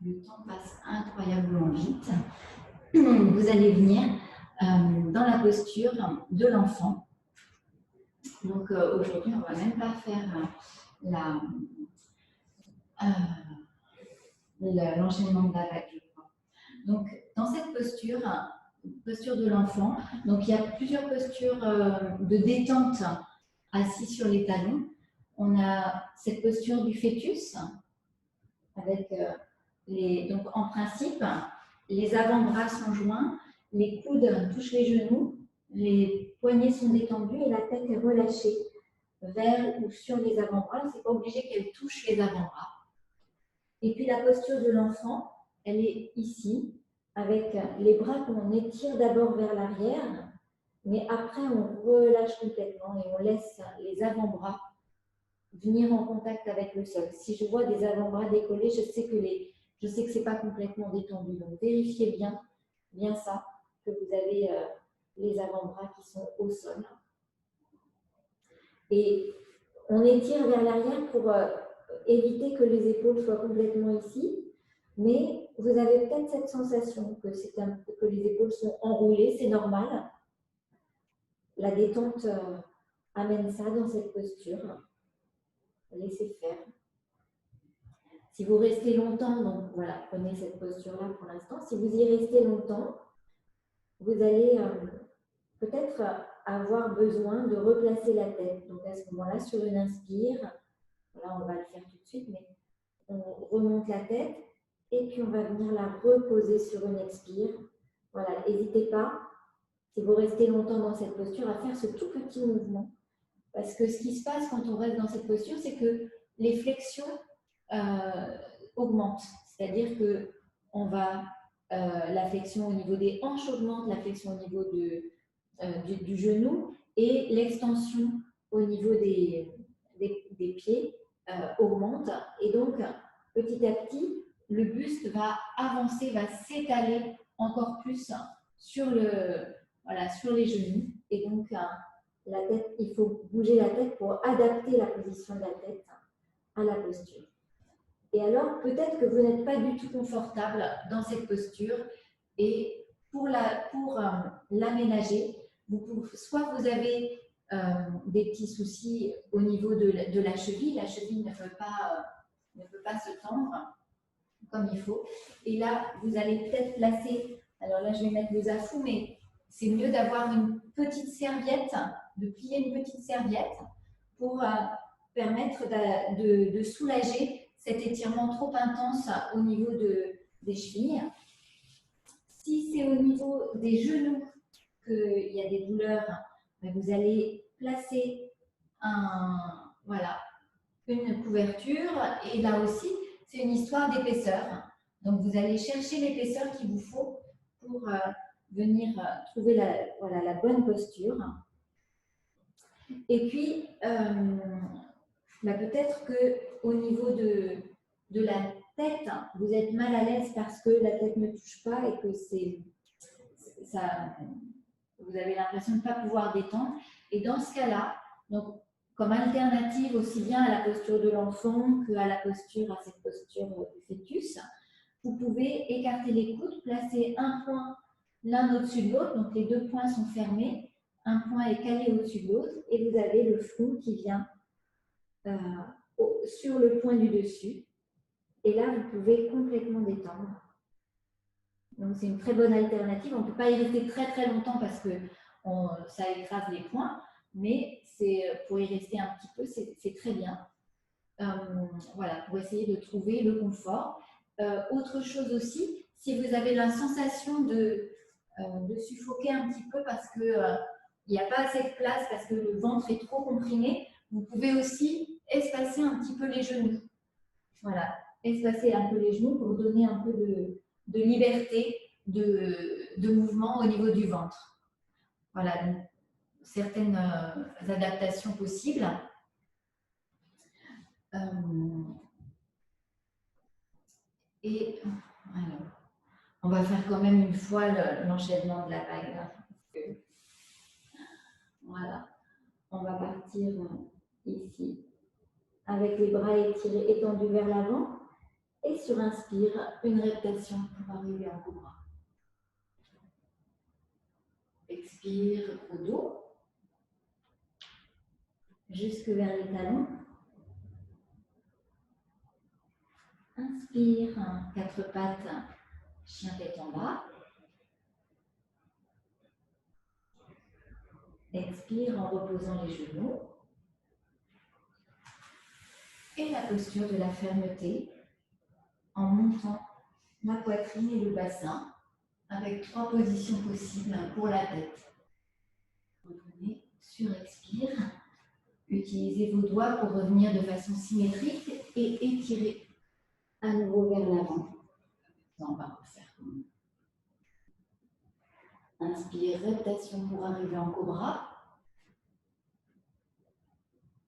le temps passe incroyablement vite. Vous allez venir dans la posture de l'enfant. Donc aujourd'hui, on ne va même pas faire l'enchaînement de la vague, je crois. Donc, dans cette posture de l'enfant, donc il y a plusieurs postures de détente assis sur les talons. On a cette posture du fœtus, avec donc en principe, les avant-bras sont joints, les coudes touchent les genoux, les poignets sont détendus et la tête est relâchée vers ou sur les avant-bras. Ce n'est pas obligé qu'elle touche les avant-bras. Et puis la posture de l'enfant, elle est ici, avec les bras qu'on étire d'abord vers l'arrière, mais après on relâche complètement et on laisse les avant-bras venir en contact avec le sol. Si je vois des avant-bras décollés, je sais que ce n'est pas complètement détendu. Donc vérifiez bien ça, que vous avez les avant-bras qui sont au sol. Et on étire vers l'arrière pour éviter que les épaules soient complètement ici, mais vous avez peut-être cette sensation que les épaules sont enroulées, c'est normal. La détente amène ça dans cette posture. Laissez faire. Si vous restez longtemps, donc voilà, prenez cette posture-là pour l'instant. Si vous y restez longtemps, vous allez peut-être avoir besoin de replacer la tête. Donc à ce moment-là, sur une inspire, là on va le faire tout de suite, mais on remonte la tête et puis on va venir la reposer sur une expire. Voilà, n'hésitez pas, si vous restez longtemps dans cette posture, à faire ce tout petit mouvement. Parce que ce qui se passe quand on reste dans cette posture, c'est que les flexions augmentent. C'est-à-dire que la flexion au niveau des hanches augmente, la flexion au niveau du genou et l'extension au niveau des pieds augmente. Et donc, petit à petit, le buste va avancer, va s'étaler encore plus sur les genoux. Et donc, la tête, il faut bouger la tête pour adapter la position de la tête à la posture. Et alors, peut-être que vous n'êtes pas du tout confortable dans cette posture et pour l'aménager, soit vous avez des petits soucis au niveau de la cheville ne peut pas se tendre comme il faut. Et là, vous allez peut-être placer, alors là je vais mettre le zafou, mais c'est mieux d'avoir une petite serviette, de plier une petite serviette pour permettre de soulager cet étirement trop intense au niveau des chevilles. Si c'est au niveau des genoux qu'il y a des douleurs, vous allez placer une couverture et là aussi, c'est une histoire d'épaisseur. Donc, vous allez chercher l'épaisseur qu'il vous faut pour venir trouver la bonne posture. Et puis, peut-être qu'au niveau de la tête, vous êtes mal à l'aise parce que la tête ne touche pas et que vous avez l'impression de ne pas pouvoir détendre. Et dans ce cas-là, donc, comme alternative aussi bien à la posture de l'enfant qu'à cette posture du fœtus. Vous pouvez écarter les coudes, placer un point l'un au-dessus de l'autre, donc les deux poings sont fermés, un point est calé au-dessus de l'autre, et vous avez le front qui vient sur le point du dessus. Et là, vous pouvez complètement détendre. Donc, c'est une très bonne alternative. On ne peut pas y rester très très longtemps parce que ça écrase les poings, mais pour y rester un petit peu, c'est très bien. Voilà, pour essayer de trouver le confort. Autre chose aussi, si vous avez la sensation de suffoquer un petit peu parce qu'il n'y a pas assez de place, parce que le ventre est trop comprimé, vous pouvez aussi espacer un petit peu les genoux. Voilà, espacer un peu les genoux pour donner un peu de liberté de mouvement au niveau du ventre. Voilà, donc, certaines adaptations possibles. Et alors, on va faire quand même une fois l'enchaînement de la vague. Voilà, on va partir ici avec les bras étirés, étendus vers l'avant. Et sur inspire, une reptation pour arriver en cobra. Expire, au dos, jusque vers les talons. Inspire, quatre pattes, chien tête en bas. Expire en reposant les genoux. Et la posture de la fermeté en montant la poitrine et le bassin avec 3 positions possibles pour la tête. Revenez sur expire. Utilisez vos doigts pour revenir de façon symétrique et étirer à nouveau vers l'avant. On va refaire. Inspire, reptation pour arriver en cobra.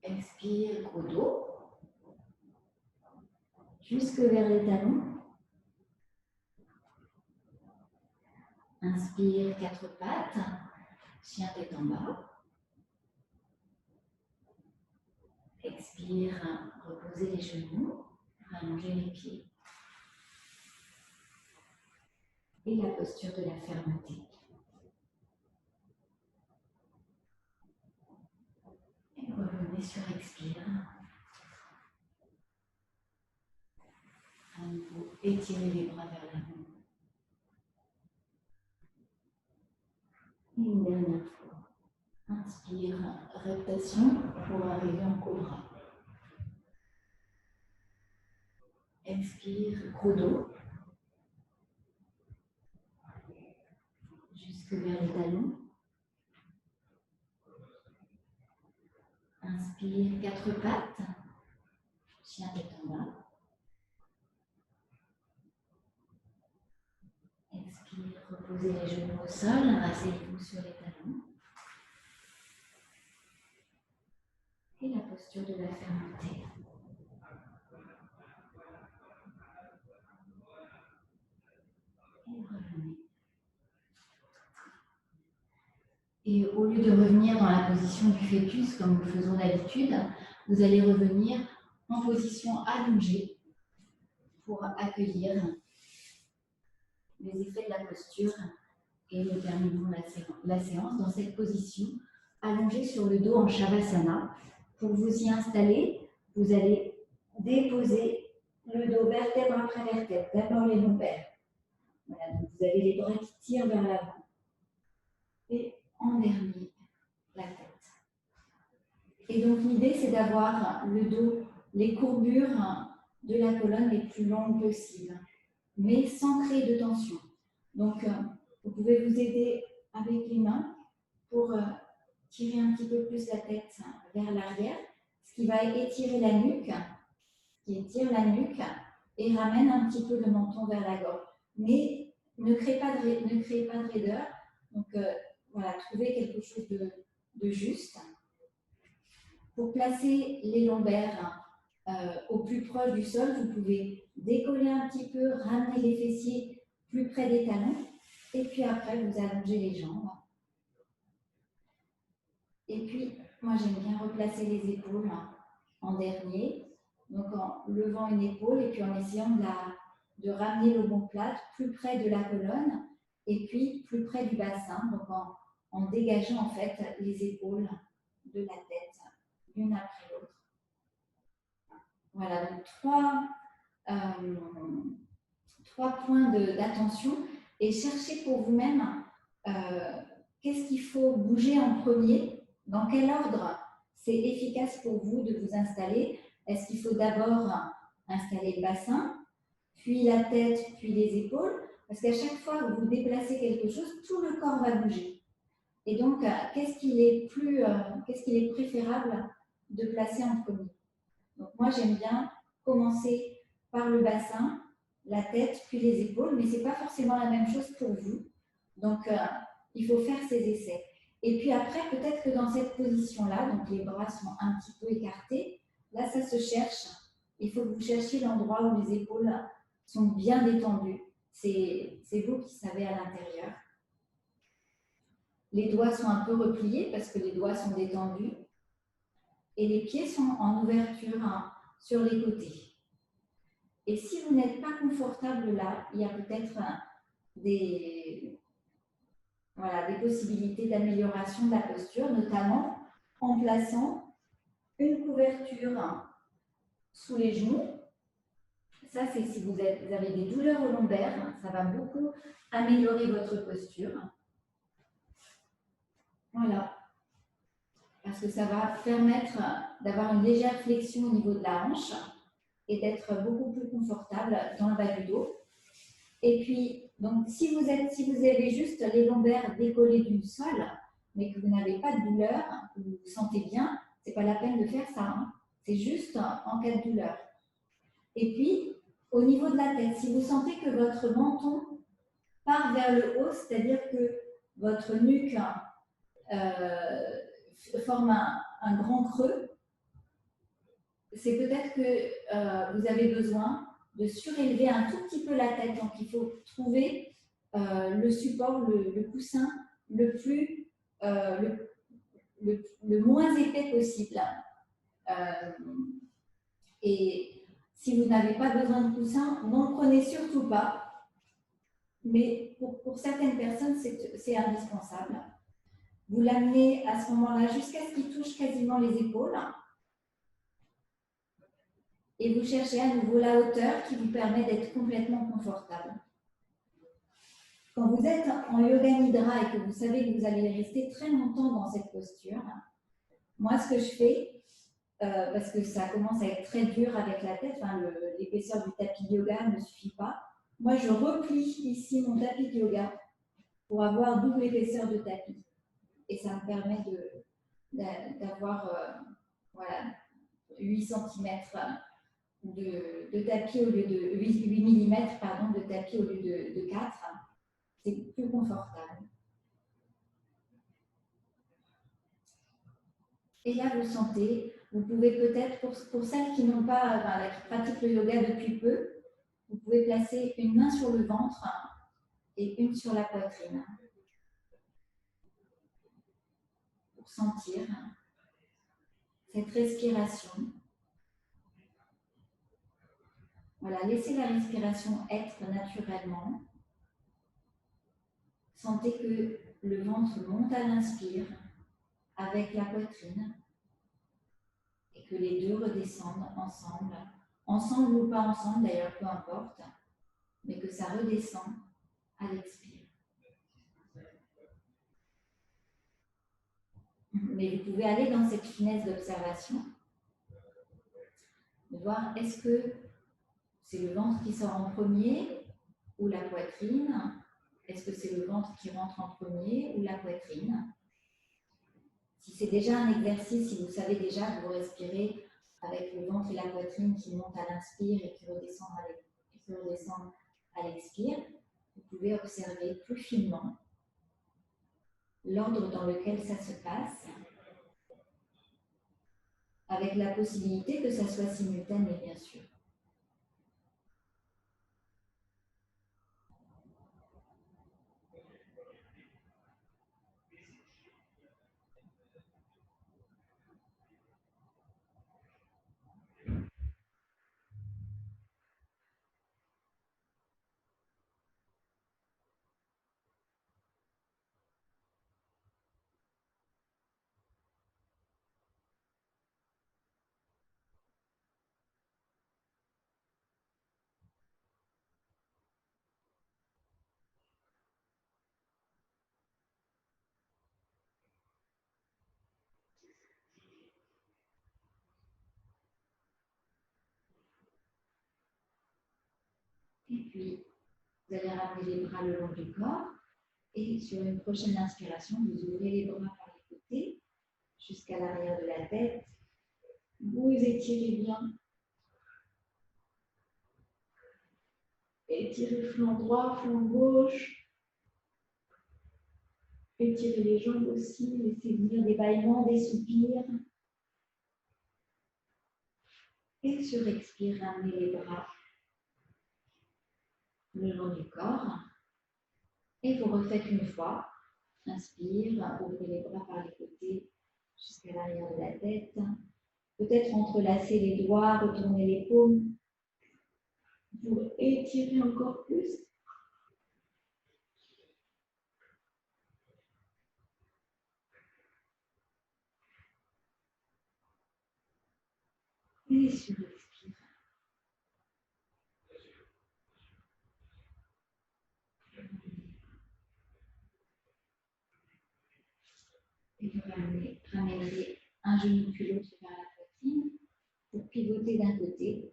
Expire, gros dos. Jusque vers les talons. Inspire, 4 pattes. Chien tête en bas. Expire, reposez les genoux. Allongez les pieds. Et la posture de la fermeté. Et revenez sur expire. À nouveau, étirez les bras vers l'avant. Et une dernière fois. Inspire, reptation pour arriver en cobra. Expire, gros dos. Jusque vers les talons. Inspire, 4 pattes. Chien tête en bas. Expire, reposez les genoux au sol, rasseyez-vous sur les talons. Et la posture de la fermeté. Et revenez. Et au lieu de revenir dans la position du fœtus, comme nous le faisons d'habitude, vous allez revenir en position allongée pour accueillir les effets de la posture. Et nous terminons la séance dans cette position, allongée sur le dos en Shavasana. Pour vous y installer, vous allez déposer le dos vertèbre après vertèbre, d'abord les lombaires. Voilà, donc vous avez les bras qui tirent vers l'avant. Et en dernier, la tête. Et donc l'idée, c'est d'avoir le dos, les courbures de la colonne les plus longues possibles, mais sans créer de tension. Donc, vous pouvez vous aider avec les mains pour tirer un petit peu plus la tête vers l'arrière, ce qui va étirer la nuque, qui étire la nuque et ramène un petit peu le menton vers la gorge. Mais ne créez pas de raideur. Donc, voilà, trouvez quelque chose de juste. Pour placer les lombaires au plus proche du sol, vous pouvez décoller un petit peu, ramener les fessiers plus près des talons. Et puis après, vous allongez les jambes. Et puis, moi, j'aime bien replacer les épaules en dernier. Donc, en levant une épaule et puis en essayant de ramener l'omoplate plus près de la colonne et puis plus près du bassin. Donc, en dégageant en fait les épaules de la tête l'une après l'autre. Voilà, donc trois points d'attention et cherchez pour vous-même qu'est-ce qu'il faut bouger en premier, dans quel ordre c'est efficace pour vous de vous installer. Est-ce qu'il faut d'abord installer le bassin, puis la tête, puis les épaules? Parce qu'à chaque fois que vous déplacez quelque chose, tout le corps va bouger. Et donc, qu'est-ce qu'il est préférable de placer en premier? Donc, moi, j'aime bien commencer par le bassin, la tête, puis les épaules, mais ce n'est pas forcément la même chose pour vous. Donc, il faut faire ces essais. Et puis après, peut-être que dans cette position-là, donc les bras sont un petit peu écartés, là, ça se cherche. Il faut que vous cherchiez l'endroit où les épaules sont bien détendues. C'est vous qui savez à l'intérieur. Les doigts sont un peu repliés parce que les doigts sont détendus. Et les pieds sont en ouverture sur les côtés. Et si vous n'êtes pas confortable là, il y a peut-être des possibilités d'amélioration de la posture, notamment en plaçant une couverture sous les genoux. Ça, c'est si vous avez des douleurs au lombaire, ça va beaucoup améliorer votre posture. Voilà. Parce que ça va permettre d'avoir une légère flexion au niveau de la hanche et d'être beaucoup plus confortable dans le bas du dos. Et puis, donc, si vous avez juste les lombaires décollés du sol, mais que vous n'avez pas de douleur, que vous vous sentez bien, ce n'est pas la peine de faire ça. Hein. C'est juste en cas de douleur. Et puis, au niveau de la tête, si vous sentez que votre menton part vers le haut, c'est-à-dire que votre nuque forme un grand creux, c'est peut-être que vous avez besoin de surélever un tout petit peu la tête. Donc, il faut trouver le support, le coussin le plus, le moins épais possible. Et si vous n'avez pas besoin de coussin, n'en prenez surtout pas. Mais pour certaines personnes, c'est indispensable. Vous l'amenez à ce moment-là jusqu'à ce qu'il touche quasiment les épaules. Et vous cherchez à nouveau la hauteur qui vous permet d'être complètement confortable. Quand vous êtes en yoga nidra et que vous savez que vous allez rester très longtemps dans cette posture, moi, ce que je fais, parce que ça commence à être très dur avec la tête, enfin, l'épaisseur du tapis de yoga ne suffit pas, moi, je replie ici mon tapis de yoga pour avoir double épaisseur de tapis. Et ça me permet d'avoir 8 cm de tapis au lieu de 8 mm pardon, de tapis au lieu de 4. C'est plus confortable. Et là, vous sentez, vous pouvez peut-être, pour celles qui n'ont pas, qui pratiquent le yoga depuis peu, vous pouvez placer une main sur le ventre et une sur la poitrine. Pour sentir cette respiration. Voilà, laissez la respiration être naturellement. Sentez que le ventre monte à l'inspire avec la poitrine et que les deux redescendent ensemble. Ensemble ou pas ensemble, d'ailleurs, peu importe, mais que ça redescend à l'expire. Mais vous pouvez aller dans cette finesse d'observation, de voir est-ce que c'est le ventre qui sort en premier ou la poitrine? Est-ce que c'est le ventre qui rentre en premier ou la poitrine? Si c'est déjà un exercice, si vous savez déjà que vous respirez avec le ventre et la poitrine qui montent à l'inspire et qui redescendent à l'expire, vous pouvez observer plus finement l'ordre dans lequel ça se passe, avec la possibilité que ça soit simultané, bien sûr. Et puis, vous allez ramener les bras le long du corps. Et sur une prochaine inspiration, vous ouvrez les bras par les côtés jusqu'à l'arrière de la tête. Vous étirez bien. Étirez flanc droit, flanc gauche. Étirez les jambes aussi. Laissez venir des bâillements, des soupirs. Et sur expire, ramenez les bras le long du corps. Et vous refaites une fois. Inspire, ouvrez les bras par les côtés jusqu'à l'arrière de la tête. Peut-être entrelacer les doigts, retourner les paumes pour étirer encore plus. Et sur expire. Et vous ramènerez un genou puis l'autre vers la poitrine pour pivoter d'un côté.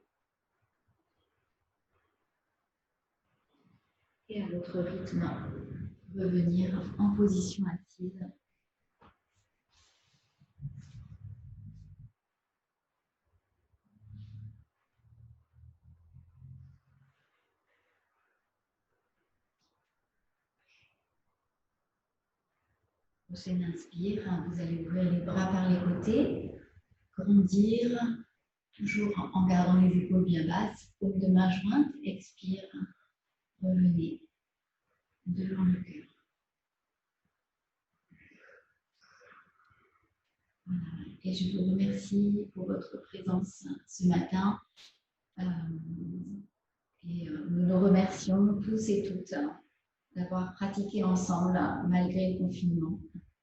Et à votre rythme, revenir en position assise. Prochaine inspire, vous allez ouvrir les bras par les côtés, grandir, toujours en gardant les épaules bien basses, paume de main jointe, expire, revenez devant le cœur. Voilà. Et je vous remercie pour votre présence ce matin. Nous nous remercions tous et toutes d'avoir pratiqué ensemble malgré le confinement.